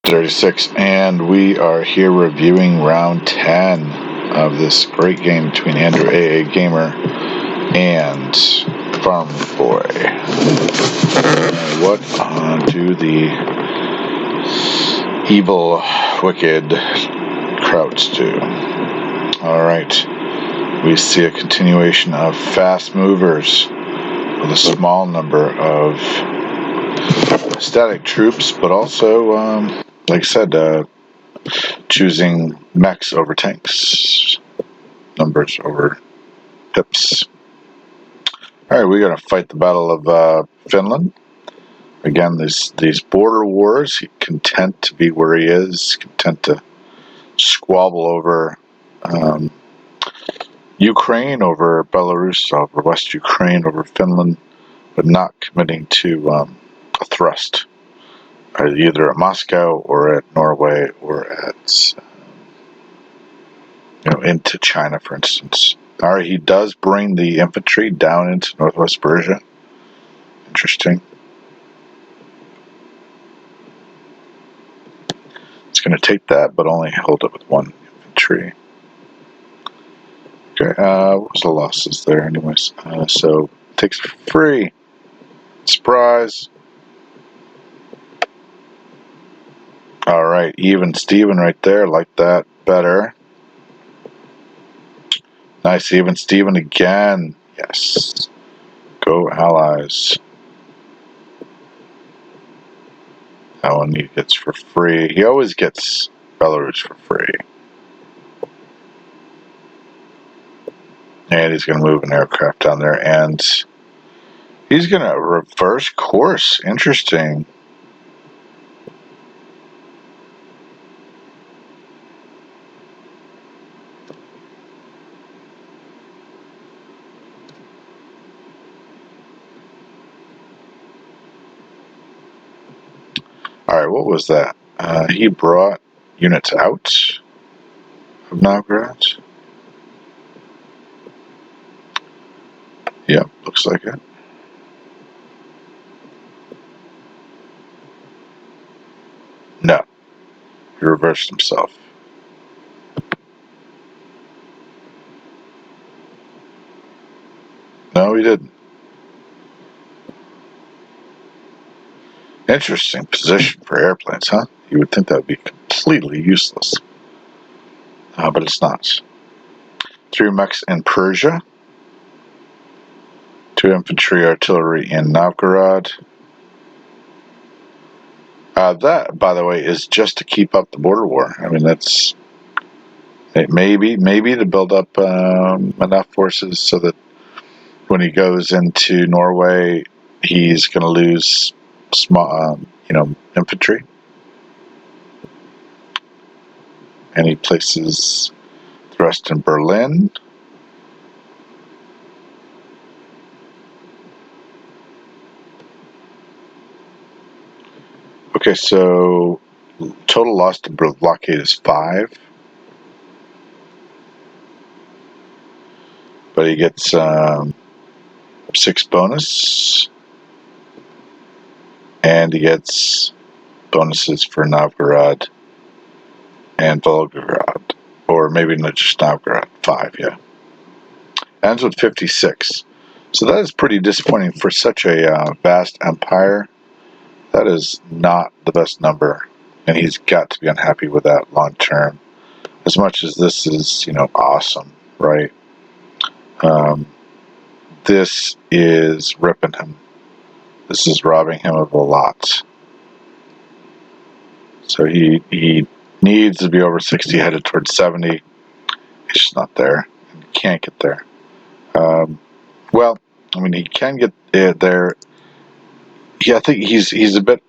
36, and we are here reviewing round 10 of this great game between AndrewAAgamer and Farmboy. What do the evil, wicked Krauts do? Alright, we see a continuation of fast movers with a small number of static troops, but also, like I said, choosing mechs over tanks, numbers over pips. Alright, we're going to fight the Battle of Finland. Again, these border wars, he's content to be where he is, content to squabble over Ukraine, over Belarus, over West Ukraine, over Finland, but not committing to a thrust, either at Moscow or at Norway or at into China, for instance. Alright, he does bring the infantry down into northwest Persia. Interesting. It's going to take that, but only hold it with one infantry. Okay, what was the losses there anyways? So, takes free. Surprise. Alright, even Steven right there, like that, better. Nice, even Steven again. Yes. Go Allies. That one he gets for free. He always gets Belarus for free. And he's going to move an aircraft down there, and he's going to reverse course. Interesting. Alright, what was that? He brought units out of Novgorod. Yep, looks like it. No, he reversed himself. No, he didn't. Interesting position for airplanes, huh? You would think that would be completely useless. But it's not. 3 mechs in Persia. 2 infantry artillery in Novgorod. That, by the way, is just to keep up the border war. I mean, that's maybe to build up enough forces so that when he goes into Norway, he's going to lose small, infantry. And he places thrust in Berlin. Okay, so total loss to blockade is 5. But he gets 6 bonus. And he gets bonuses for Novgorod and Volgograd. Or maybe not just Novgorod. 5, yeah. Ends with 56. So that is pretty disappointing for such a vast empire. That is not the best number. And he's got to be unhappy with that long term. As much as this is, awesome, right? This is ripping him. This is robbing him of a lot. So he needs to be over 60, headed towards 70. He's just not there. He can't get there. Well, I mean, he can get there. Yeah, I think he's a bit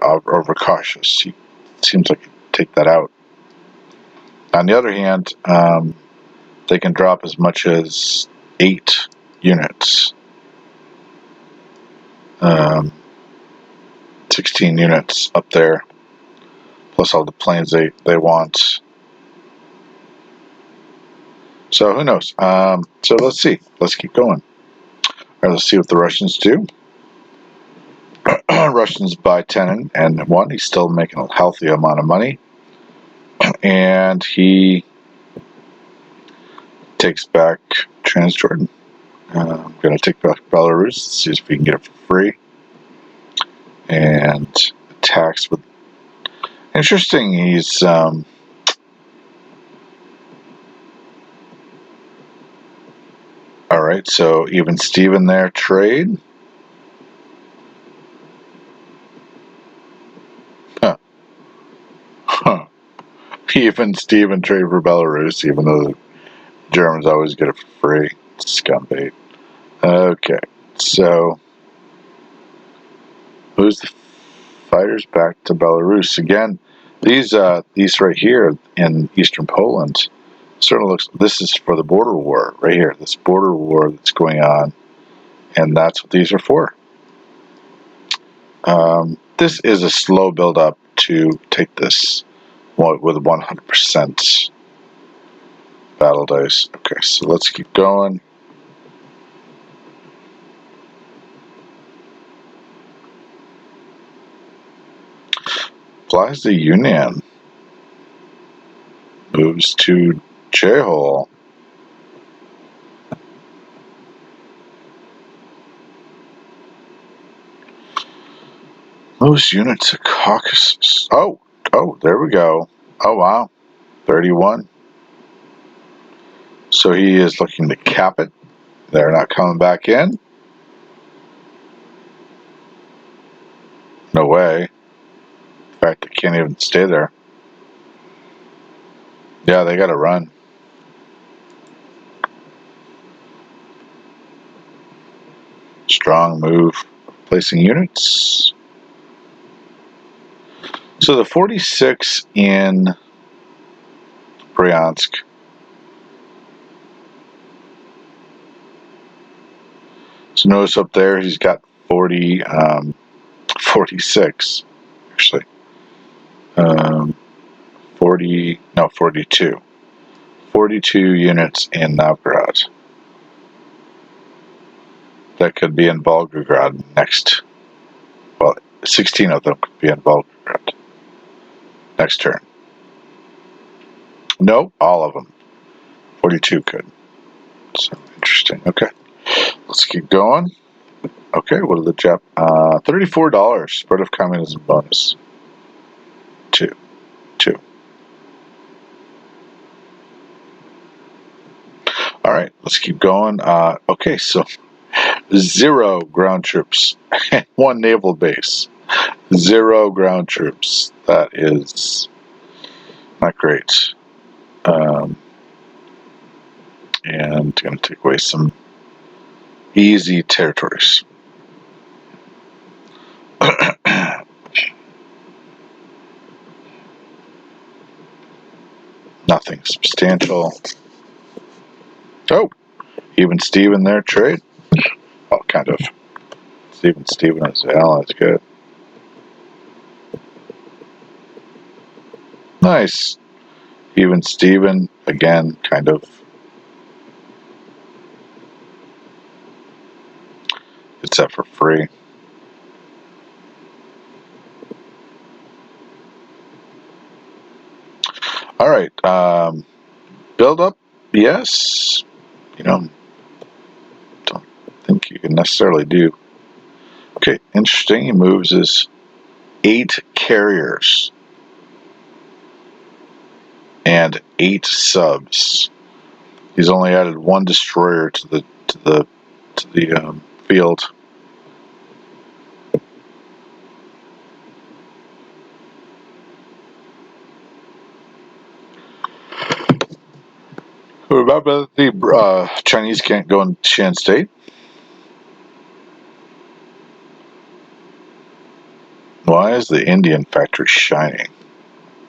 overcautious. He seems like he'd take that out. On the other hand, they can drop as much as 8 units. 16 units up there, plus all the planes they want. So who knows? So let's see. Let's keep going. All right, let's see what the Russians do. Russians buy 10 and 1. He's still making a healthy amount of money. And he takes back Transjordan. I'm going to take back Belarus, see if we can get it for free. And attacks with... Interesting, he's... Alright, so even Steven there, trade. Huh. Even Steven trade for Belarus, even though the Germans always get it for free. Scumbait. Okay, so who's the fighters back to Belarus? Again, these right here in eastern Poland sort of looks... This is for the border war right here. This border war that's going on, and that's what these are for. This is a slow build up to take this with 100% battle dice. Okay, so let's keep going. Flies the Union. Moves to J-Hole. Moves units to Caucasus. Oh, there we go. Oh, wow. 31. So he is looking to cap it. They're not coming back in. No way. In fact, they can't even stay there. Yeah, they gotta run. Strong move. Placing units. So the 46 in Bryansk. So notice up there he's got 46 actually. 42. 42 units in Novgorod. That could be in Volgograd next. Well, 16 of them could be in Volgograd next turn. No, all of them. 42 could. So interesting. Okay, let's keep going. Okay, what are the Jap? $34. Spread of communism bonus. Two. All right, let's keep going. Okay, so 0 ground troops, 1 naval base, 0 ground troops. That is not great. And going to take away some easy territories. Nothing substantial. Oh, even Steven there, trade. Oh, kind of. Steven as well, that's good. Nice. Even Steven, again, kind of. It's that for free. All right. Build up, yes. Don't think you can necessarily do. Okay, interesting. He moves his 8 carriers and 8 subs. He's only added 1 destroyer to the field. Remember, the Chinese can't go in Shan State. Why is the Indian factory shining?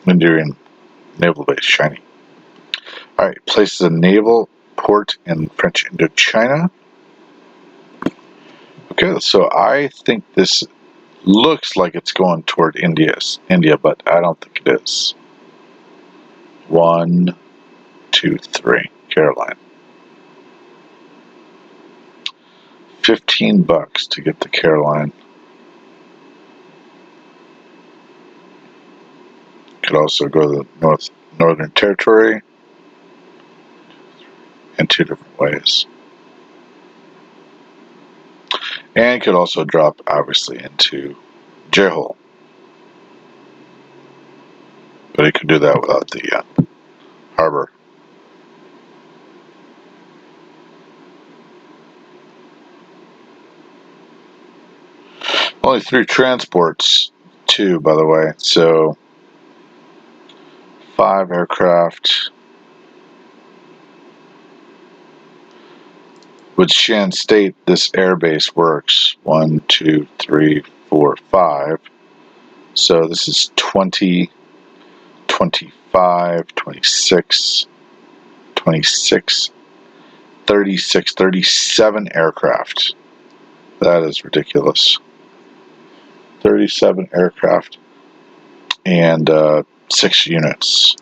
Indian naval base shining. All right, places a naval port in French Indochina. Okay, so I think this looks like it's going toward India, but I don't think it is. 1, 2, 3, Caroline. $15 to get the Caroline. could also go to the Northern Territory in 2 different ways. And could also drop, obviously, into J-Hole. But he could do that without the harbor. Only 3 transports, too, by the way. So 5 aircraft. With Shan State, this airbase works. 1, 2, 3, 4, 5. So this is 20, 25, 26, 26, 36, 37 aircraft. That is ridiculous. 37 aircraft and 6 units.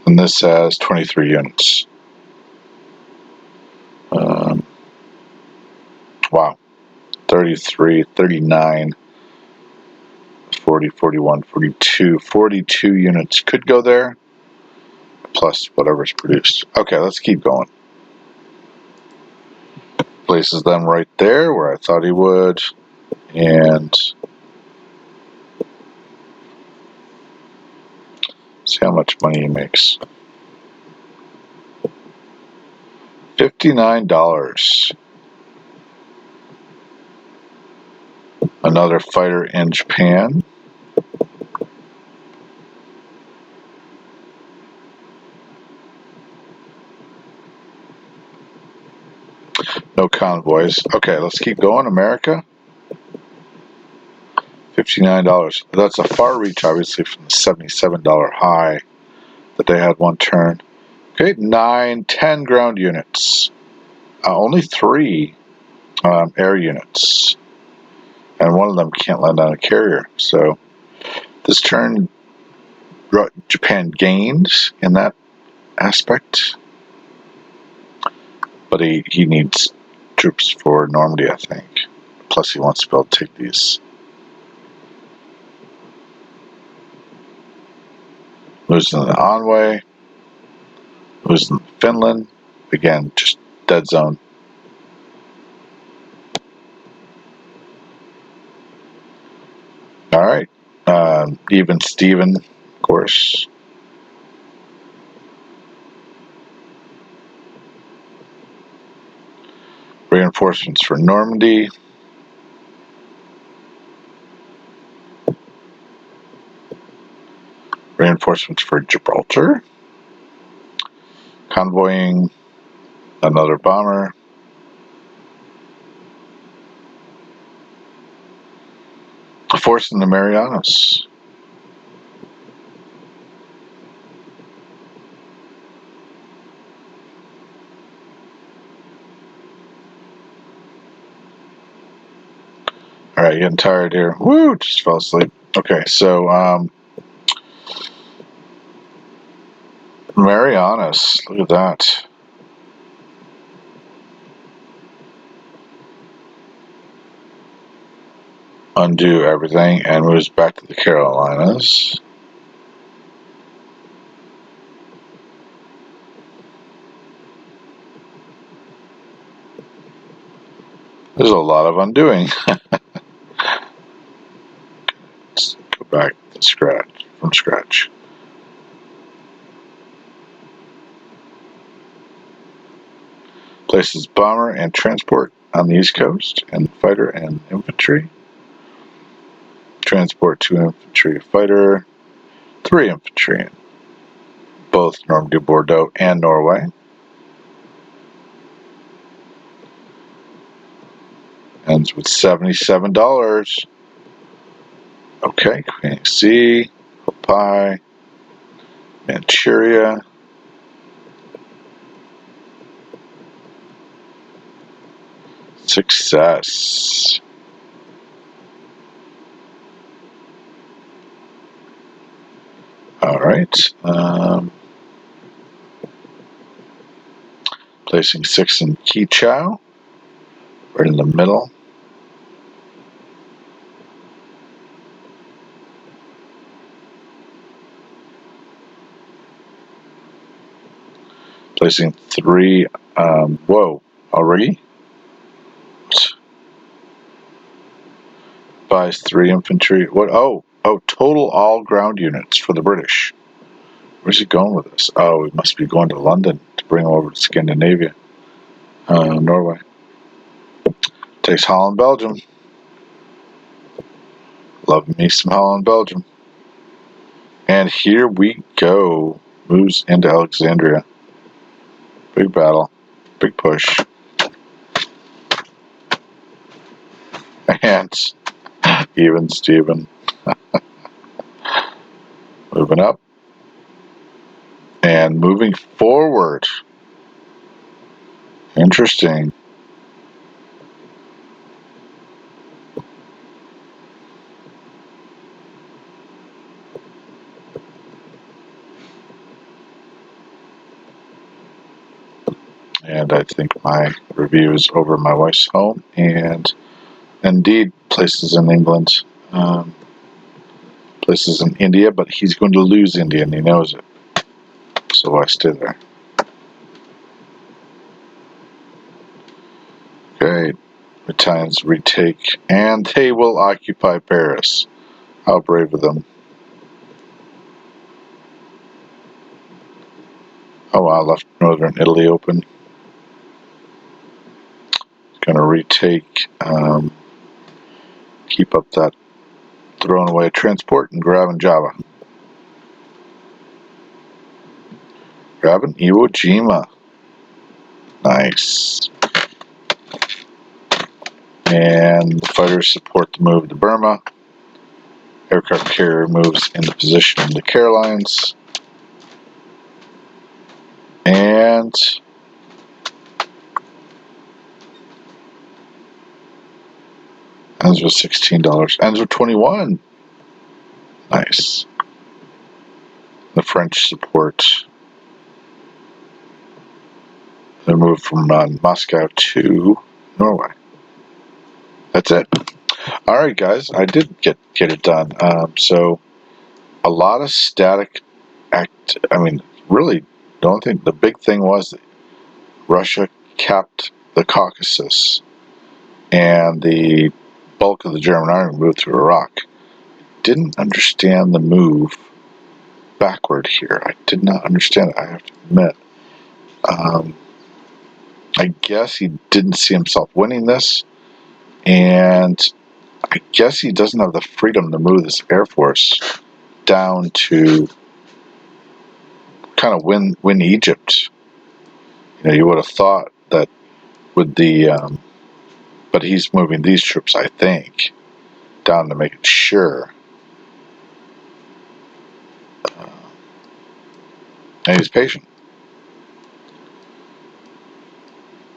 And this has 23 units. Wow. 33, 39, 40, 41, 42. 42 units could go there, plus whatever's produced. Okay, let's keep going. Places them right there where I thought he would. And see how much money he makes. $59. Another fighter in Japan. No convoys. Okay, let's keep going. America. $59. That's a far reach, obviously, from the $77 high that they had one turn. Okay, 9, 10 ground units. Only 3 air units. And one of them can't land on a carrier. So this turn, Japan gains in that aspect. But he needs troops for Normandy, I think. Plus he wants to be able to take these. Losing the Anhui. Losing Finland. Again, just dead zone. Alright. Even Steven, of course. Reinforcements for Normandy. Reinforcements for Gibraltar. Convoying another bomber. Forcing the Marianas. Alright, getting tired here. Woo! Just fell asleep. Okay, so Marianas. Look at that. Undo everything and moves back to the Carolinas. There's a lot of undoing. Let's go back to scratch, from scratch. Places bomber and transport on the East Coast, and fighter and infantry. Transport 2 infantry, fighter 3 infantry. Both Normandy, Bordeaux, and Norway. Ends with $77. Okay, Queen C, Hopai, Manchuria. Success. All right. Placing 6 in Kichao, right in the middle. Placing 3. Whoa, already? Buys 3 infantry. What? Oh, total all ground units for the British. Where's he going with this? Oh, he must be going to London to bring them over to Scandinavia. Norway. Takes Holland, Belgium. Love me some Holland, Belgium. And here we go. Moves into Alexandria. Big battle. Big push. And even Steven. Moving up. And moving forward. Interesting. And I think my review is over my wife's home. And indeed, places in England. Places in India, but he's going to lose India and he knows it. So I stay there. Okay. Italians retake, and they will occupy Paris. How brave of them. Oh, I left northern Italy open. Going to retake, keep up that throwing away transport and grabbing Java. Grabbing Iwo Jima. Nice. And the fighters support the move to Burma. Aircraft carrier moves into position in the Carolines. And ends with $16. Ends with 21. Nice. The French support. They moved from Moscow to Norway. That's it. All right, guys. I did get it done. So a lot of static act. I mean, really, the big thing was that Russia kept the Caucasus, and the bulk of the German army moved through Iraq. Didn't understand the move backward here. I did not understand it, I have to admit. I guess he didn't see himself winning this, and I guess he doesn't have the freedom to move this Air Force down to kind of win Egypt. You would have thought that with the, but he's moving these troops, I think, down to make it sure. And he's patient.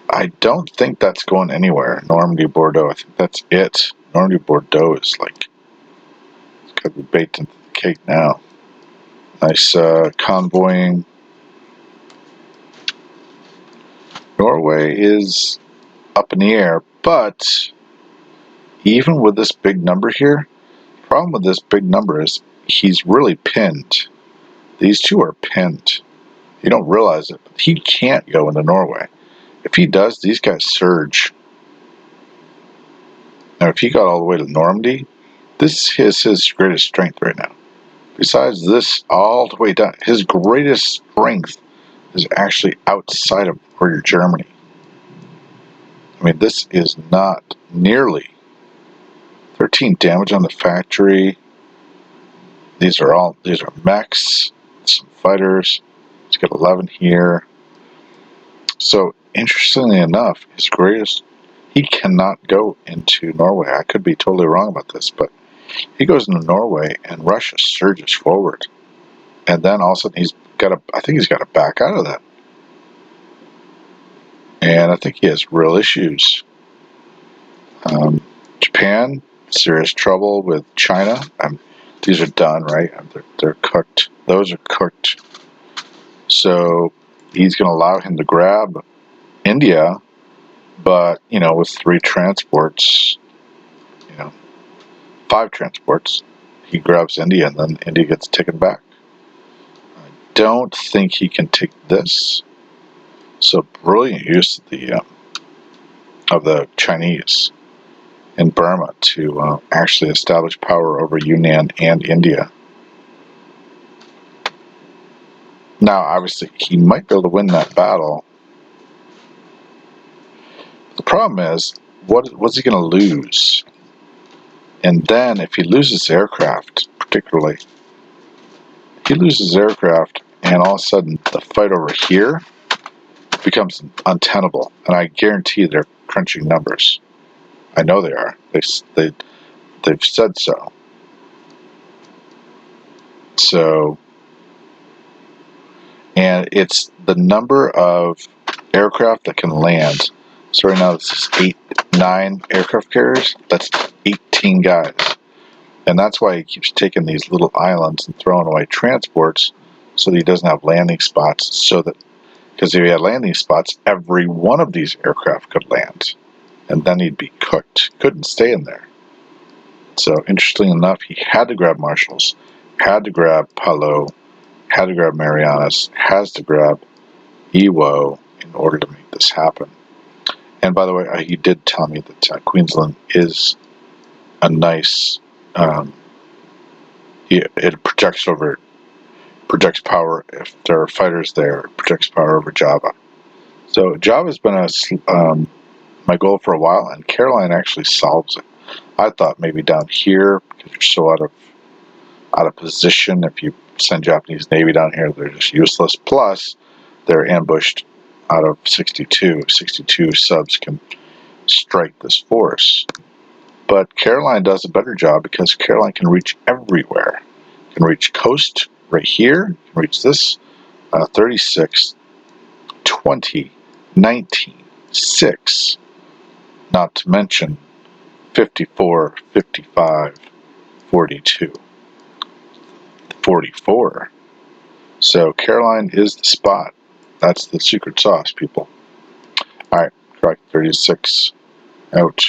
I don't think that's going anywhere. Normandy, Bordeaux, I think that's it. Normandy, Bordeaux is like, it's got to be baked into the cake now. Nice convoying. Norway is up in the air, but even with this big number here, the problem with this big number is he's really pinned. These two are pinned. You don't realize it, but he can't go into Norway. If he does, these guys surge. Now, if he got all the way to Normandy, this is his greatest strength right now. Besides this, all the way down, his greatest strength is actually outside of Warrior Germany. I mean, this is not nearly 13 damage on the factory. These are mechs, some fighters. He's got 11 here. So, interestingly enough, he cannot go into Norway. I could be totally wrong about this, but he goes into Norway and Russia surges forward. And then all of a sudden I think he's got to back out of that. And I think he has real issues. Japan, serious trouble with China. These are done, right? They're cooked. Those are cooked. So he's going to allow him to grab India, but, you know, with 3 transports, you know, 5 transports, he grabs India and then India gets taken back. I don't think he can take this. So brilliant use of the Chinese in Burma to actually establish power over Yunnan and India. Now, obviously, he might be able to win that battle. The problem is, what's he going to lose? And then, if he loses aircraft, particularly, if he loses aircraft, and all of a sudden the fight over here becomes untenable, and I guarantee they're crunching numbers. I know they are. They've said so. So, and it's the number of aircraft that can land. So right now this is 9 aircraft carriers. That's 18 guys. And that's why he keeps taking these little islands and throwing away transports so that he doesn't have landing spots. So that, because if he had landing spots, every one of these aircraft could land. And then he'd be cooked. Couldn't stay in there. So interestingly enough, he had to grab Marshalls, had to grab Palau, had to grab Marianas, has to grab Iwo in order to make this happen. And by the way, he did tell me that Queensland is a nice. It projects power if there are fighters there. It projects power over Java. So Java's been my goal for a while, and Caroline actually solves it. I thought maybe down here because you're so out of position. If you send Japanese Navy down here, they're just useless. Plus, they're ambushed out of 62. 62 subs can strike this force. But Caroline does a better job because Caroline can reach everywhere. Can reach coast right here, can reach this 36, 20, 19, 6, not to mention 54, 55, 42, 44. So Caroline is the spot. That's the secret sauce, people. Alright, track 36 out.